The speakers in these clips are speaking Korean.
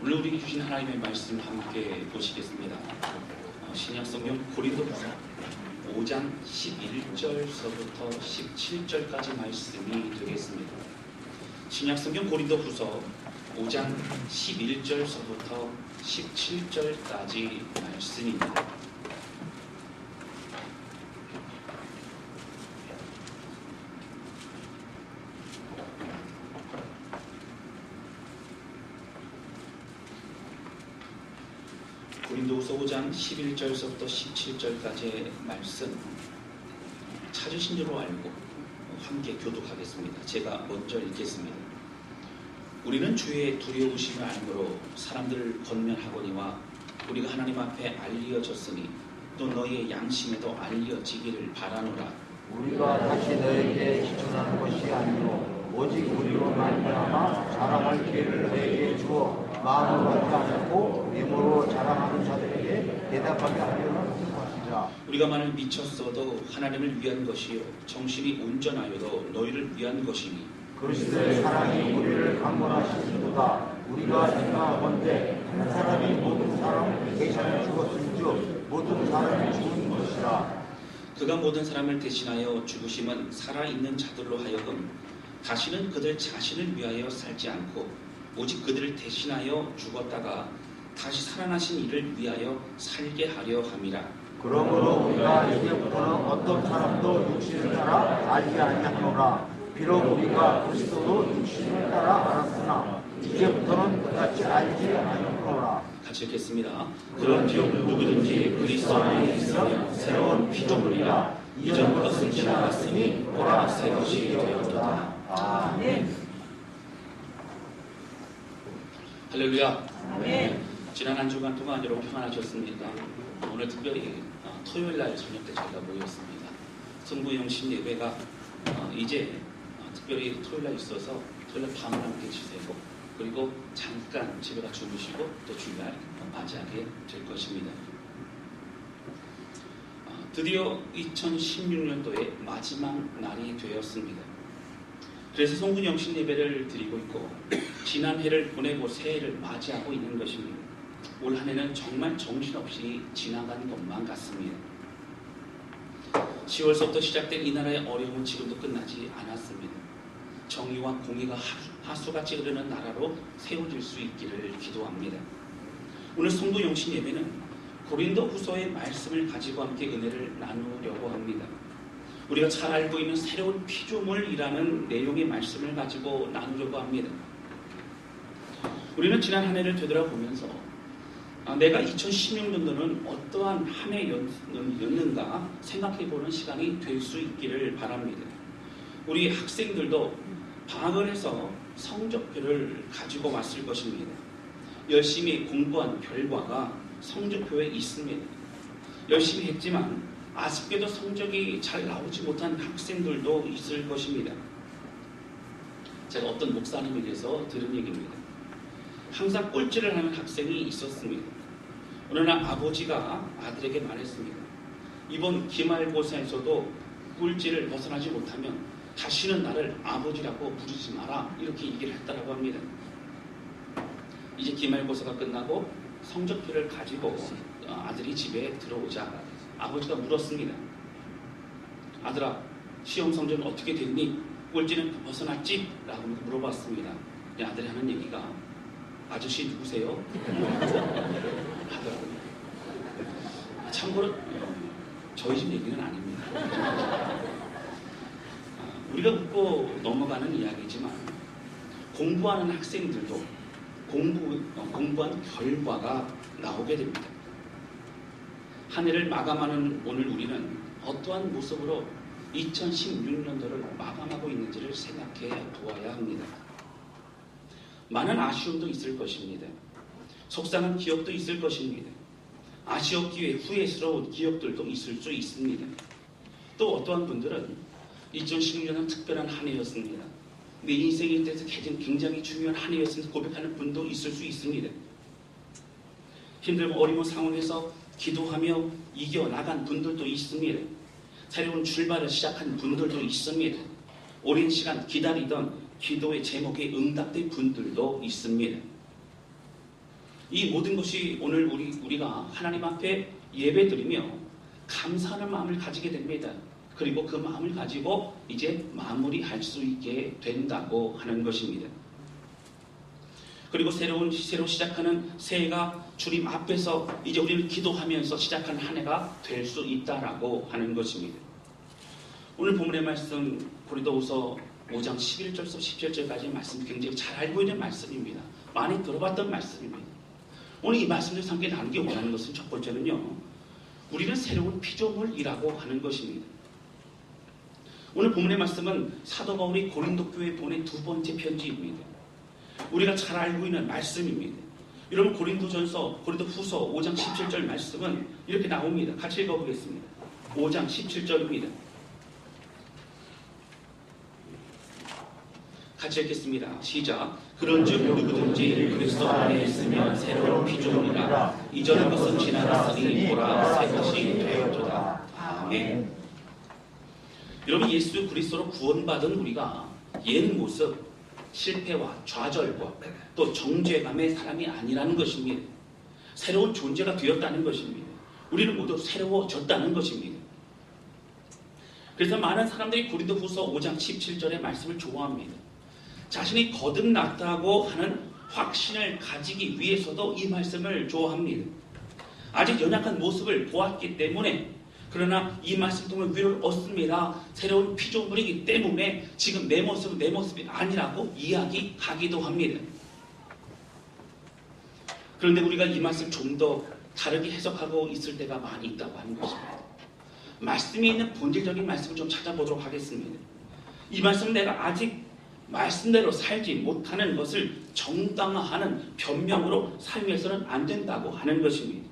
오늘 우리에게 주신 하나님의 말씀 함께 보시겠습니다. 신약성경 고린도후서 5장 11절서부터 17절까지 말씀이 되겠습니다. 신약성경 고린도후서 5장 11절서부터 17절까지 말씀입니다. 고린도후서 5장 11절서부터 17절까지의 말씀 찾으신 줄로 알고 함께 교독하겠습니다. 제가 먼저 읽겠습니다. 우리는 주의 두려우심을 알므로 사람들을 권면하거니와 우리가 하나님 앞에 알려졌으니 또 너희의 양심에도 알려지기를 바라노라. 우리가 다시 너에게 지존하는 것이 아니요 오직 우리로 말미암아 자랑할 기회를 너에게 주어 마음을 갖지 않고 외모로 자랑하는 자들에게 대답하게 하려는 것이라. 우리가 만일 미쳤어도 하나님을 위한 것이요 정신이 온전하여도 너희를 위한 것이니 그리스도의 사랑이 우리를 강권하시는도다. 우리가 생각하건대 한 사람이 모든 사람을 대신하여 죽었은즉 모든 사람이 죽은 것이라. 그가 모든 사람을 대신하여 죽으심은 살아있는 자들로 하여금 다시는 그들 자신을 위하여 살지 않고 오직 그들을 대신하여 죽었다가 다시 살아나신 이를 위하여 살게 하려 함이라. 그러므로 우리가 이제부터는 어떤 사람도 육신을 따라 알지 아니하노라. 비록 우리가 그리스도도 육신을 따라 알았으나 이제부터는 그같이 알지 아니하노라. 같이 읽겠습니다. 그런즉 누구든지 그리스도 안에 있으면 새로운 피조물이라. 이전 것은 지나갔으니 보라 새 것이 되었도다. 아멘. 할렐루야. 아멘. 지난 한 주간 동안 여러분 평안하셨습니까? 오늘 특별히 토요일날 저녁 때 저희가 모였습니다. 성부영신 예배가 이제 특별히 토요일날 있어서 토요일날 밤을 함께 지새고 그리고 잠깐 집에 가 주무시고 또 주말 맞이하게 될 것입니다. 드디어 2016년도의 마지막 날이 되었습니다. 그래서 성부영신 예배를 드리고 있고 지난 해를 보내고 새해를 맞이하고 있는 것입니다. 올 한 해는 정말 정신없이 지나간 것만 같습니다. 10월서부터 시작된 이 나라의 어려움은 지금도 끝나지 않았습니다. 정의와 공의가 하수같이 흐르는 나라로 세워질 수 있기를 기도합니다. 오늘 성부영신 예배는 고린도후서의 말씀을 가지고 함께 은혜를 나누려고 합니다. 우리가 잘 알고 있는 새로운 피조물이라는 내용의 말씀을 가지고 나누려고 합니다. 우리는 지난 한 해를 되돌아보면서 내가 2016년도는 어떠한 한 해였는가 생각해보는 시간이 될 수 있기를 바랍니다. 우리 학생들도 방학을 해서 성적표를 가지고 왔을 것입니다. 열심히 공부한 결과가 성적표에 있습니다. 열심히 했지만 아쉽게도 성적이 잘 나오지 못한 학생들도 있을 것입니다. 제가 어떤 목사님에게서 들은 얘기입니다. 항상 꼴찌를 하는 학생이 있었습니다. 어느 날 아버지가 아들에게 말했습니다. 이번 기말고사에서도 꼴찌를 벗어나지 못하면 다시는 나를 아버지라고 부르지 마라 이렇게 얘기를 했다고 합니다. 이제 기말고사가 끝나고 성적표를 가지고 아들이 집에 들어오자 아버지가 물었습니다. 아들아, 시험 성적은 어떻게 됐니? 꼴찌는 벗어났지? 라고 물어봤습니다. 아들이 하는 얘기가 아저씨 누구세요? 하더라고요. 참고로 저희 집 얘기는 아닙니다. 우리가 웃고 넘어가는 이야기지만 공부하는 학생들도 공부한 결과가 나오게 됩니다. 한 해를 마감하는 오늘 우리는 어떠한 모습으로 2016년도를 마감하고 있는지를 생각해 보아야 합니다. 많은 아쉬움도 있을 것입니다. 속상한 기억도 있을 것입니다. 아쉬웠기에 후회스러운 기억들도 있을 수 있습니다. 또 어떠한 분들은 2016년은 특별한 한 해였습니다. 내 인생에 대해서 굉장히 중요한 한 해였으면서 고백하는 분도 있을 수 있습니다. 힘들고 어려운 상황에서 기도하며 이겨나간 분들도 있습니다. 새로운 출발을 시작한 분들도 있습니다. 오랜 시간 기다리던 기도의 제목에 응답된 분들도 있습니다. 이 모든 것이 오늘 우리가 하나님 앞에 예배드리며 감사하는 마음을 가지게 됩니다. 그리고 그 마음을 가지고 이제 마무리할 수 있게 된다고 하는 것입니다. 그리고 새로 시작하는 새해가 주님 앞에서 이제 우리는 기도하면서 시작하는 한 해가 될 수 있다라고 하는 것입니다. 오늘 본문의 말씀 고린도후서 5장 11절에서 17절까지 말씀 굉장히 잘 알고 있는 말씀입니다. 많이 들어봤던 말씀입니다. 오늘 이 말씀을 함께 나누기 원하는 것은 첫 번째는요, 우리는 새로운 피조물이라고 하는 것입니다. 오늘 본문의 말씀은 사도 바울이 고린도 교회에 보낸 두 번째 편지입니다. 우리가 잘 알고 있는 말씀입니다. 여러분 고린도후서 5장 17절 말씀은 이렇게 나옵니다. 같이 읽어보겠습니다. 5장 17절입니다. 같이 읽겠습니다. 시작. 그런즉 누구든지 그리스도 안에 있으면 새로운 피조물이라 이전의 것은 지나갔으니 보라 새 것이 되었도다. 아멘. 여러분 예수 그리스도로 구원받은 우리가 옛 모습, 실패와 좌절과 또 정죄감의 사람이 아니라는 것입니다. 새로운 존재가 되었다는 것입니다. 우리는 모두 새로워졌다는 것입니다. 그래서 많은 사람들이 고린도후서 5장 17절의 말씀을 좋아합니다. 자신이 거듭났다고 하는 확신을 가지기 위해서도 이 말씀을 좋아합니다. 아직 연약한 모습을 보았기 때문에, 그러나 이 말씀 통해 위로를 얻습니다. 새로운 피조물이기 때문에 지금 내 모습은 내 모습이 아니라고 이야기하기도 합니다. 그런데 우리가 이 말씀 좀 더 다르게 해석하고 있을 때가 많이 있다고 하는 것입니다. 말씀에 있는 본질적인 말씀을 좀 찾아보도록 하겠습니다. 이 말씀은 내가 아직 말씀대로 살지 못하는 것을 정당화하는 변명으로 사용해서는 안 된다고 하는 것입니다.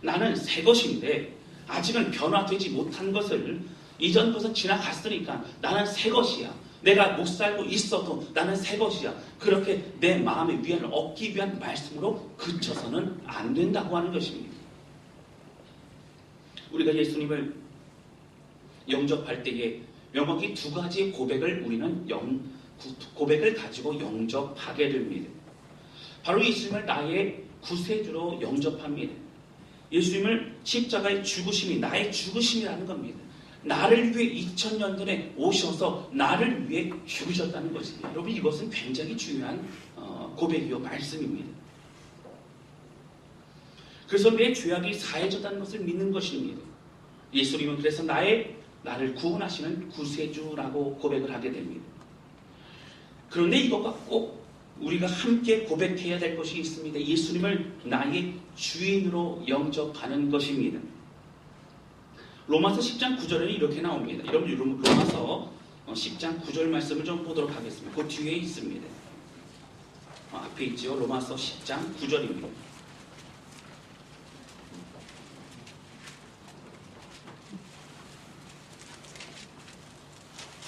나는 새 것인데 아직은 변화되지 못한 것을, 이전 것은 지나갔으니까 나는 새 것이야. 내가 못 살고 있어도 나는 새 것이야. 그렇게 내 마음의 위안을 얻기 위한 말씀으로 그쳐서는 안 된다고 하는 것입니다. 우리가 예수님을 영접할 때에 명확히 두 가지의 고백을 우리는 고백을 가지고 영접하게 됩니다. 바로 예수님을 나의 구세주로 영접합니다. 예수님을 십자가의 죽으심이 나의 죽으심이라는 겁니다. 나를 위해 2000년 전에 오셔서 나를 위해 죽으셨다는 것입니다. 여러분 이것은 굉장히 중요한 고백이요 말씀입니다. 그래서 내 죄악이 사해졌다는 것을 믿는 것입니다. 예수님은 그래서 나를 구원하시는 구세주라고 고백을 하게 됩니다. 그런데 이것과 꼭 우리가 함께 고백해야 될 것이 있습니다. 예수님을 나의 주인으로 영접하는 것입니다. 로마서 10장 9절에는 이렇게 나옵니다. 여러분 로마서 10장 9절 말씀을 좀 보도록 하겠습니다. 그 뒤에 있습니다. 앞에 있죠. 로마서 10장 9절입니다.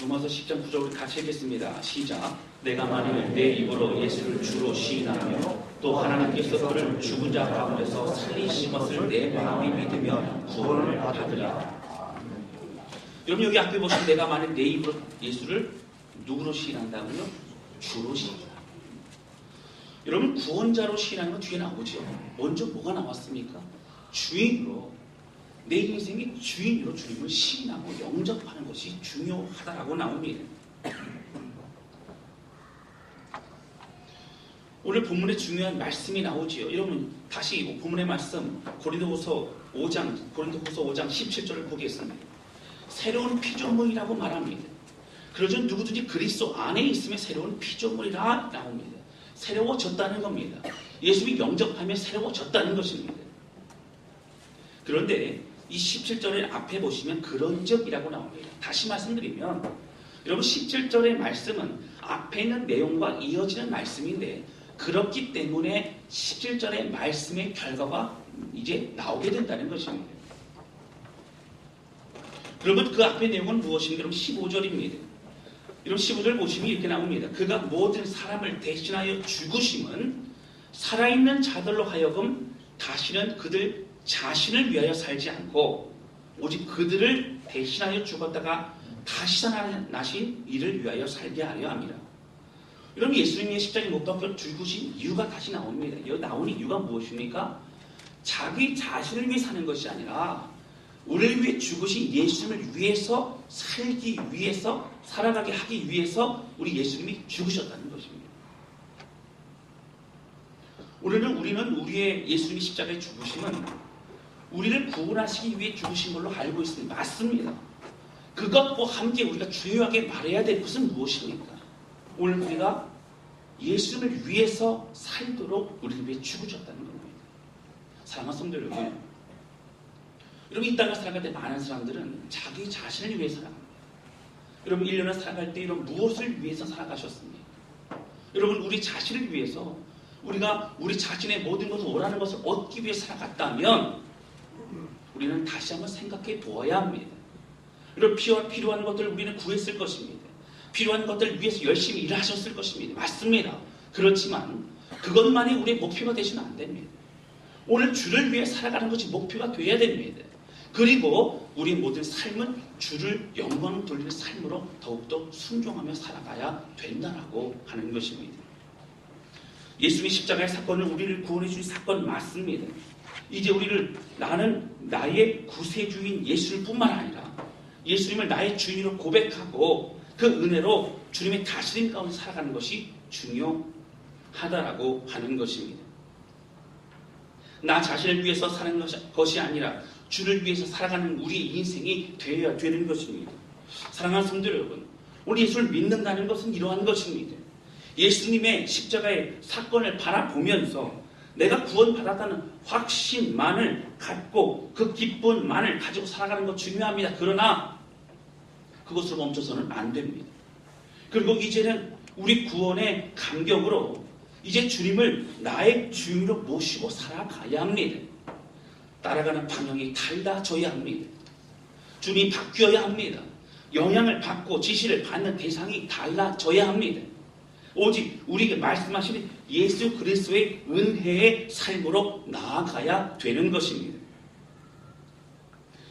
로마서 10장 9절을 같이 읽겠습니다. 시작. 내가 만일 내 입으로 예수를 주로 시인하며 또 하나님께서 그를 죽은 자 가운데서 살리신 것을 내 마음이 믿으면 구원을 받으리라. 여러분 여기 앞에 보시면 내가 만일 내 입으로 예수를 누구로 시인한다고요? 주로 시인한다. 여러분 구원자로 시인하는 건 뒤에 나오죠. 먼저 뭐가 나왔습니까? 주인으로, 내 인생의 주인으로 주님을 시인하고 영접하는 것이 중요하다라고 나옵니다. 오늘 본문에 중요한 말씀이 나오지요. 여러분 다시 본문의 말씀 고린도후서 5장 17절을 보겠습니다. 새로운 피조물이라고 말합니다. 그러죠. 누구든지 그리스도 안에 있으면 새로운 피조물이라 나옵니다. 새로워졌다는 겁니다. 예수님이 영접하며 새로워졌다는 것입니다. 그런데 이 17절의 앞에 보시면 그런적이라고 나옵니다. 다시 말씀드리면 여러분 17절의 말씀은 앞에 있는 내용과 이어지는 말씀인데, 그렇기 때문에 17절의 말씀의 결과가 이제 나오게 된다는 것입니다. 그러면 그 앞의 내용은 무엇인가? 그럼 15절입니다. 이런 15절 보시면 이렇게 나옵니다. 그가 모든 사람을 대신하여 죽으심은 살아있는 자들로 하여금 다시는 그들 자신을 위하여 살지 않고 오직 그들을 대신하여 죽었다가 다시 살아나신 이를 위하여 살게 하려 합니다. 여러분 예수님의 십자가에 못 박혀 죽으신 이유가 다시 나옵니다. 여기 나오는 이유가 무엇입니까? 자기 자신을 위해 사는 것이 아니라 우리를 위해 죽으신 예수님을 위해서 살기 위해서 살아가게 하기 위해서 우리 예수님이 죽으셨다는 것입니다. 우리는 우리의 예수님이 십자가에 죽으심은 우리를 구원하시기 위해 죽으신 걸로 알고 있습니다. 맞습니다. 그것과 함께 우리가 중요하게 말해야 될 것은 무엇입니까? 오늘 우리가 예수님을 위해서 살도록 우리를 위해 죽으셨다는 겁니다. 사랑하는 성도 여러분, 이 땅을 살아갈 때 많은 사람들은 자기 자신을 위해 살아갑니다. 여러분 1년을 살아갈 때 이런 무엇을 위해서 살아가셨습니까? 여러분 우리 자신을 위해서 우리가 우리 자신의 모든 것을 원하는 것을 얻기 위해 살아갔다면 우리는 다시 한번 생각해 보아야 합니다. 여러분 필요한 것들을 우리는 구했을 것입니다. 필요한 것들을 위해서 열심히 일하셨을 것입니다. 맞습니다. 그렇지만 그것만이 우리의 목표가 되시면 안 됩니다. 오늘 주를 위해 살아가는 것이 목표가 되어야 됩니다. 그리고 우리의 모든 삶은 주를 영광 돌리는 삶으로 더욱더 순종하며 살아가야 된다라고 하는 것입니다. 예수님의 십자가의 사건은 우리를 구원해 주신 사건 맞습니다. 이제 나는 나의 구세주인 예수님 뿐만 아니라 예수님을 나의 주인으로 고백하고 그 은혜로 주님의 다스림 가운데 살아가는 것이 중요하다라고 하는 것입니다. 나 자신을 위해서 사는 것이 아니라 주를 위해서 살아가는 우리의 인생이 되어야 되는 것입니다. 사랑하는 성도 여러분, 우리 예수를 믿는다는 것은 이러한 것입니다. 예수님의 십자가의 사건을 바라보면서 내가 구원받았다는 확신만을 갖고 그 기쁨만을 가지고 살아가는 것 중요합니다. 그러나 그것으로 멈춰서는 안 됩니다. 그리고 이제는 우리 구원의 감격으로 이제 주님을 나의 주인으로 모시고 살아가야 합니다. 따라가는 방향이 달라져야 합니다. 주님이 바뀌어야 합니다. 영향을 받고 지시를 받는 대상이 달라져야 합니다. 오직 우리에게 말씀하시는 예수 그리스도의 은혜의 삶으로 나아가야 되는 것입니다.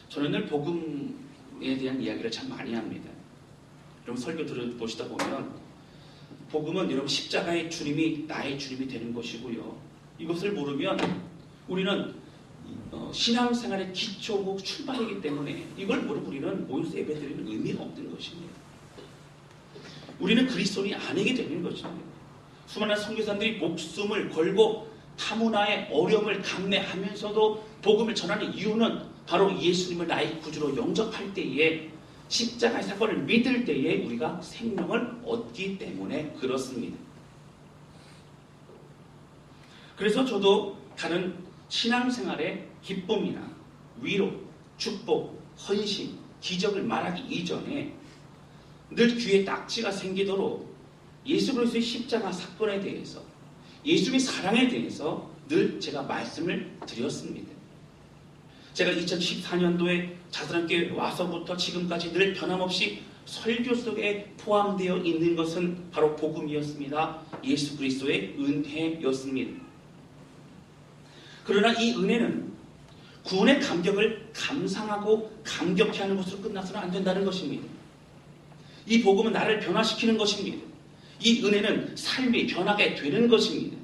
저는 늘 복음에 대한 이야기를 참 많이 합니다. 여러분 설교 들어보시다 보면 복음은 여러분 십자가의 주님이 나의 주님이 되는 것이고요. 이것을 모르면 우리는 신앙생활의 기초고 출발이기 때문에 이걸 모르고 우리는 모여서 예배드리는 의미가 없는 것입니다. 우리는 그리스도인이 아니게 되는 것입니다. 수많은 선교사들이 목숨을 걸고 타문화의 어려움을 감내하면서도 복음을 전하는 이유는 바로 예수님을 나의 구주로 영접할 때에 십자가의 사건을 믿을 때에 우리가 생명을 얻기 때문에 그렇습니다. 그래서 저도 다른 신앙생활의 기쁨이나 위로, 축복, 헌신, 기적을 말하기 이전에 늘 귀에 딱지가 생기도록 예수 그리스도의 십자가 사건에 대해서 예수의 사랑에 대해서 늘 제가 말씀을 드렸습니다. 제가 2014년도에 자선함께 와서부터 지금까지 늘 변함없이 설교 속에 포함되어 있는 것은 바로 복음이었습니다. 예수 그리스도의 은혜였습니다. 그러나 이 은혜는 구원의 감격을 감상하고 감격해 하는 것으로 끝나서는 안 된다는 것입니다. 이 복음은 나를 변화시키는 것입니다. 이 은혜는 삶이 변하게 되는 것입니다.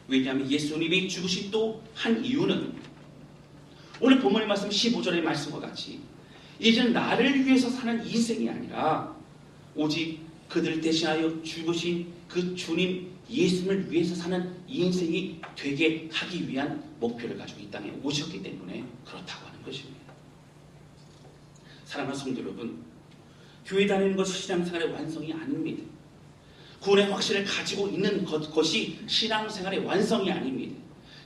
왜냐하면 예수님이 죽으신 또 한 이유는 오늘 본문의 말씀 15절의 말씀과 같이 이제는 나를 위해서 사는 인생이 아니라 오직 그들을 대신하여 죽으신 그 주님 예수님을 위해서 사는 인생이 되게 하기 위한 목표를 가지고 이 땅에 오셨기 때문에 그렇다고 하는 것입니다. 사랑하는 성도 여러분, 교회 다니는 것이 신앙생활의 완성이 아닙니다. 구원의 확신을 가지고 있는 것이 신앙생활의 완성이 아닙니다.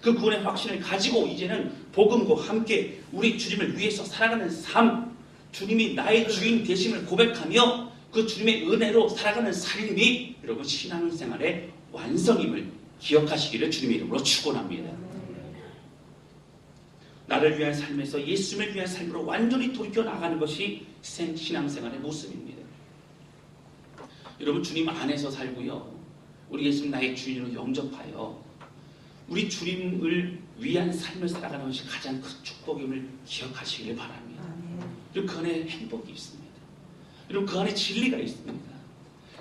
그 구원의 확신을 가지고 이제는 복음과 함께 우리 주님을 위해서 살아가는 삶, 주님이 나의 주인 되심을 고백하며 그 주님의 은혜로 살아가는 삶이 여러분 신앙생활의 완성임을 기억하시기를 주님의 이름으로 축원합니다. 나를 위한 삶에서 예수님을 위한 삶으로 완전히 돌이켜 나가는 것이 신앙생활의 모습입니다. 여러분 주님 안에서 살고요. 우리 예수님 나의 주인으로 영접하여 우리 주님을 위한 삶을 살아가는 것이 가장 큰 축복임을 기억하시기를 바랍니다. 그리고 그 안에 행복이 있습니다. 여러분 그 안에 진리가 있습니다.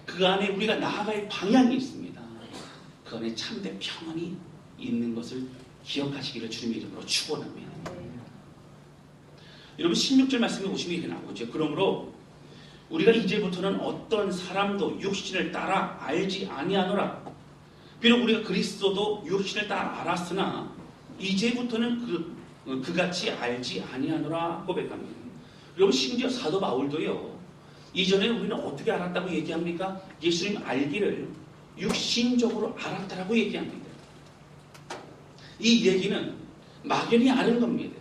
그 안에 우리가 나아갈 방향이 있습니다. 그 안에 참된 평안이 있는 것을 기억하시기를 주님의 이름으로 축원합니다. 여러분 16절 말씀에 보시면 이렇게 나오죠. 그러므로 우리가 이제부터는 어떤 사람도 육신을 따라 알지 아니하노라. 비록 우리가 그리스도도 육신을 따라 알았으나 이제부터는 그같이 알지 아니하노라 고백합니다. 여러분 심지어 사도 바울도요. 이전에 우리는 어떻게 알았다고 얘기합니까? 예수님 알기를 육신적으로 알았다라고 얘기합니다. 이 얘기는 막연히 아는 겁니다.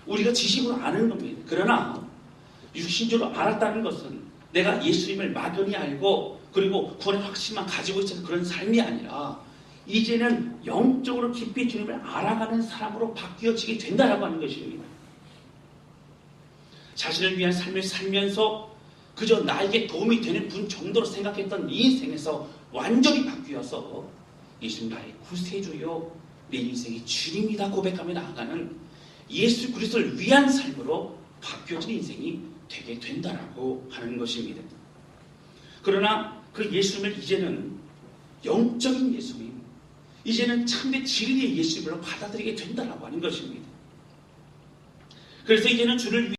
우리가 지식으로 아는 겁니다. 그러나 육신적으로 알았다는 것은 내가 예수님을 막연히 알고 그리고 구원의 확신만 가지고 있어서 그런 삶이 아니라 이제는 영적으로 깊이 주님을 알아가는 사람으로 바뀌어지게 된다라고 하는 것입니다. 자신을 위한 삶을 살면서 그저 나에게 도움이 되는 분 정도로 생각했던 이 인생에서 완전히 바뀌어서 예수님 나의 구세주요 내 인생의 주님이다 고백하며 나아가는 예수 그리스도를 위한 삶으로 바뀌어진 인생이 되게 된다라고 하는 것입니다. 그러나 그 예수님을 이제는 영적인 예수님, 이제는 참된 진리의 예수님으로 받아들이게 된다라고 하는 것입니다. 그래서 이제는 주를